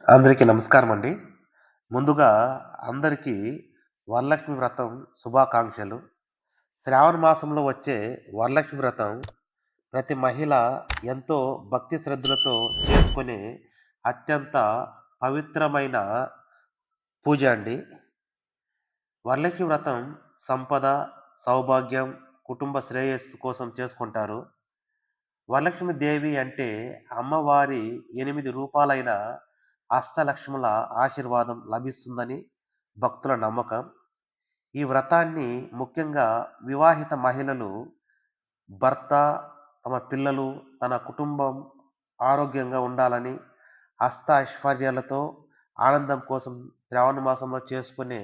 అందరికీ నమస్కారమండి. ముందుగా అందరికీ వరలక్ష్మి వ్రతం శుభాకాంక్షలు. శ్రావణ మాసంలో వచ్చే వరలక్ష్మి వ్రతం ప్రతి మహిళ ఎంతో భక్తి శ్రద్ధలతో చేసుకునే అత్యంత పవిత్రమైన పూజ అండి. వరలక్ష్మి వ్రతం సంపద, సౌభాగ్యం, కుటుంబ శ్రేయస్సు కోసం చేసుకుంటారు. వరలక్ష్మి దేవి అంటే అమ్మవారి 8 రూపాలైన అష్టలక్ష్ముల ఆశీర్వాదం లభిస్తుందని భక్తుల నమ్మకం. ఈ వ్రతాన్ని ముఖ్యంగా వివాహిత మహిళలు భర్త, తమ పిల్లలు, తన కుటుంబం ఆరోగ్యంగా ఉండాలని, అష్టైశ్వర్యాలతో ఆనందం కోసం శ్రావణ మాసంలో చేసుకునే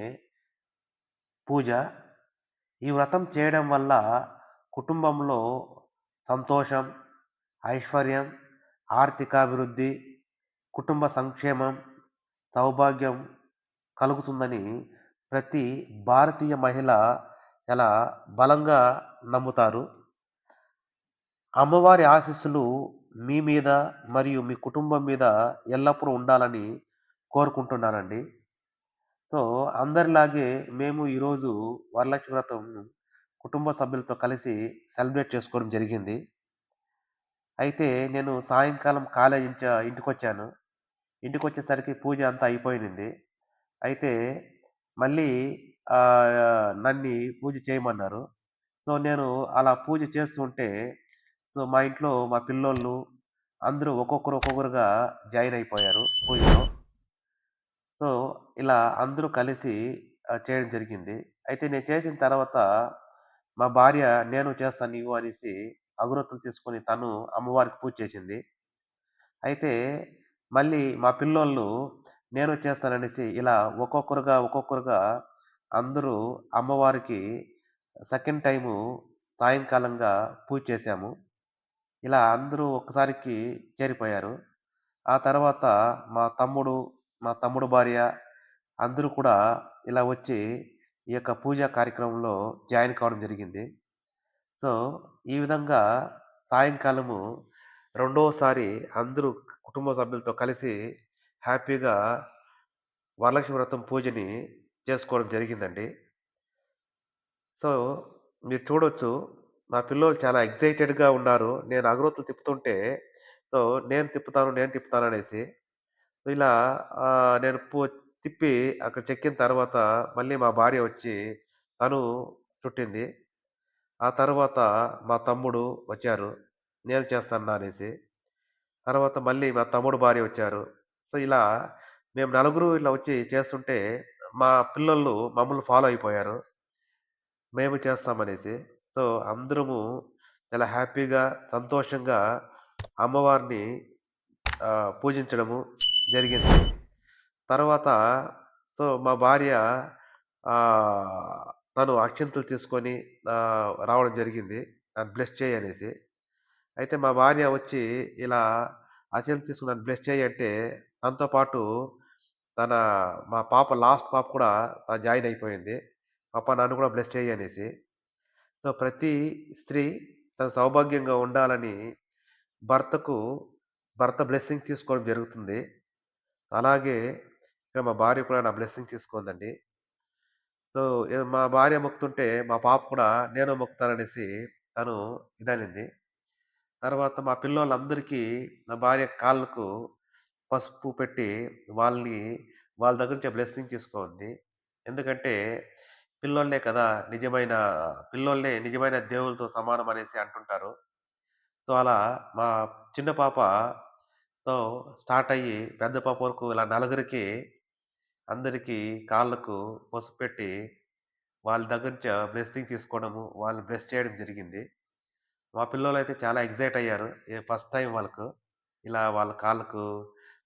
పూజ. ఈ వ్రతం చేయడం వల్ల కుటుంబంలో సంతోషం, ఐశ్వర్యం, ఆర్థికాభివృద్ధి, కుటుంబ సంక్షేమం, సౌభాగ్యం కలుగుతుందని ప్రతి భారతీయ మహిళ చాలా బలంగా నమ్ముతారు. అమ్మవారి ఆశీస్సులు మీ మీద మరియు మీ కుటుంబం మీద ఎల్లప్పుడూ ఉండాలని కోరుకుంటున్నానండి. సో, అందరిలాగే మేము ఈరోజు వరలక్ష్మి వ్రతం కుటుంబ సభ్యులతో కలిసి సెలబ్రేట్ చేసుకోవడం జరిగింది. అయితే నేను సాయంకాలం కాలేజీ నుంచి ఇంటికొచ్చాను. ఇంటికొచ్చేసరికి పూజ అంతా అయిపోయింది. అయితే మళ్ళీ నన్ని పూజ చేయమన్నారు. సో, నేను అలా పూజ చేస్తూ ఉంటే, సో, మా ఇంట్లో మా పిల్లోళ్ళు అందరూ ఒక్కొక్కరుగా జాయిన్ అయిపోయారు పూజలో. సో, ఇలా అందరూ కలిసి చేయడం జరిగింది. అయితే నేను చేసిన తర్వాత మా భార్య "నేను చేస్తాను ఇవ్వు" అనేసి అగరొత్తులు తీసుకొని తను అమ్మవారికి పూజ చేసింది. అయితే మళ్ళీ మా పిల్లోళ్ళు నేను చేస్తాననేసి ఇలా ఒక్కొక్కరుగా అందరూ అమ్మవారికి సెకండ్ టైము సాయంకాలంగా పూజ చేశాము. ఇలా అందరూ ఒక్కసారికి చేరిపోయారు. ఆ తర్వాత మా తమ్ముడు, మా తమ్ముడు భార్య అందరూ కూడా ఇలా వచ్చి ఈ యొక్క పూజా కార్యక్రమంలో జాయిన్ కావడం జరిగింది. సో, ఈ విధంగా సాయంకాలము రెండోసారి అందరూ కుటుంబ సభ్యులతో కలిసి హ్యాపీగా వరలక్ష్మి వ్రతం పూజని చేసుకోవడం జరిగిందండి. సో, మీరు చూడొచ్చు నా పిల్లోళ్ళు చాలా ఎక్సైటెడ్‌గా ఉన్నారు. నేను అగరొత్తులు తిప్పుతుంటే, సో, నేను తిప్పుతాననేసి. ఇలా నేను తిప్పి అక్కడ చెక్కిన తర్వాత మళ్ళీ మా భార్య వచ్చి తను చుట్టింది. ఆ తర్వాత మా తమ్ముడు వచ్చారు. నేను చేస్తాను అనేసి. తర్వాత మళ్ళీ మా తమ్ముడు భార్య వచ్చారు. సో, ఇలా మేము నలుగురు ఇలా వచ్చి చేస్తుంటే, మా పిల్లోళ్ళు మమ్మల్ని ఫాలో అయిపోయారు. మేము చేస్తామనేసి. సో, అందరము చాలా హ్యాపీగా, సంతోషంగా అమ్మవారిని పూజించడము జరిగింది. తర్వాత సో, మా భార్య ఆహ్, తను అక్షింతలు తీసుకొని రావడం జరిగింది. నన్ను బ్లెస్ చెయ్యి అనేసి. అయితే మా భార్య వచ్చి ఇలా అక్షింతలు తీసుకొని నన్ను బ్లెస్ చెయ్యి అంటే, తనతో పాటు తన మా పాప లాస్ట్ పాప కూడా జాయిన్ అయిపోయింది. "పాప నన్ను కూడా బ్లెస్ చెయ్యి" అనేసి. సో, ప్రతి స్త్రీ తను సౌభాగ్యంగా ఉండాలని భర్తకు భర్త బ్లెస్సింగ్ తీసుకోవడం జరుగుతుంది. అలాగే ఇక్కడ మా భార్య కూడా నా బ్లెస్సింగ్ తీసుకుందండి. సో, మా భార్య మొక్కుతుంటే మా పాప కూడా నేను మొక్కుతాననేసి తను ఇదనింది. తర్వాత మా పిల్లోళ్ళందరికీ నా భార్య కాళ్ళకు పసుపు పెట్టి వాళ్ళని వాళ్ళ దగ్గర నుంచి బ్లెస్సింగ్ తీసుకోంది. ఎందుకంటే పిల్లోళ్ళే కదా! పిల్లోళ్ళే నిజమైన దేవుళ్ళతో సమానం అనేసి అంటుంటారు. సో, అలా మా చిన్న పాపతో స్టార్ట్ అయ్యి పెద్ద పాప వరకు ఇలా నలుగురికి అందరికీ కాళ్ళకు పసుపు పెట్టి వాళ్ళ దగ్గర నుంచి బ్లెస్సింగ్ తీసుకోవడము, వాళ్ళని బ్లెస్ చేయడం జరిగింది. మా పిల్లోలైతే చాలా ఎక్సైట్ అయ్యారు. ఫస్ట్ టైమ్ వాళ్ళకు. ఇలా వాళ్ళ కాళ్ళకు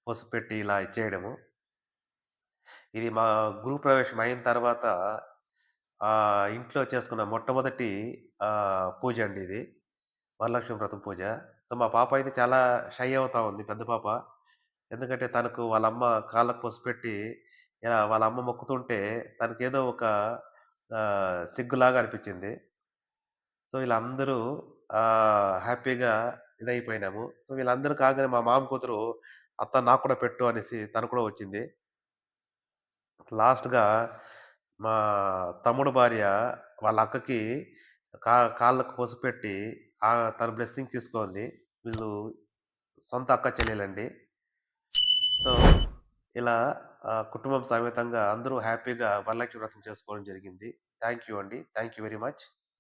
పసుపు పెట్టి ఇలా ఇచ్చేయడము. ఇది మా గృహప్రవేశం అయిన తర్వాత ఇంట్లో చేసుకున్న మొట్టమొదటి పూజ అండి ఇది. వరలక్ష్మి వ్రతం పూజ. సో, మా పాప అయితే చాలా షై అవుతా ఉంది పెద్ద పాప. ఎందుకంటే తనకు వాళ్ళ అమ్మ కాళ్ళకు పసుపు పెట్టి వాళ్ళ అమ్మ మొక్కుతుంటే తనకేదో ఒక సిగ్గులాగా అనిపించింది. సో, ఇలా అందరూ హ్యాపీగా ఇదైపోయినాము. సో, వీళ్ళందరూ కాగానే మా మామ కూతురు "అత్త నాకు కూడా పెట్టు" అనేసి తను కూడా వచ్చింది. లాస్ట్‌గా మా తమ్ముడు భార్య వాళ్ళ అక్కకి కాళ్ళకు పసుపు పెట్టి తన బ్లెస్సింగ్ తీసుకుంది. వీళ్ళు సొంత అక్క చెల్లెలండి. సో, ఇలా కుటుంబం సమేతంగా అందరూ హ్యాపీగా వరలక్ష్మి వ్రతం చేసుకోవడం జరిగింది. థాంక్ యూ అండి. Thank you very much.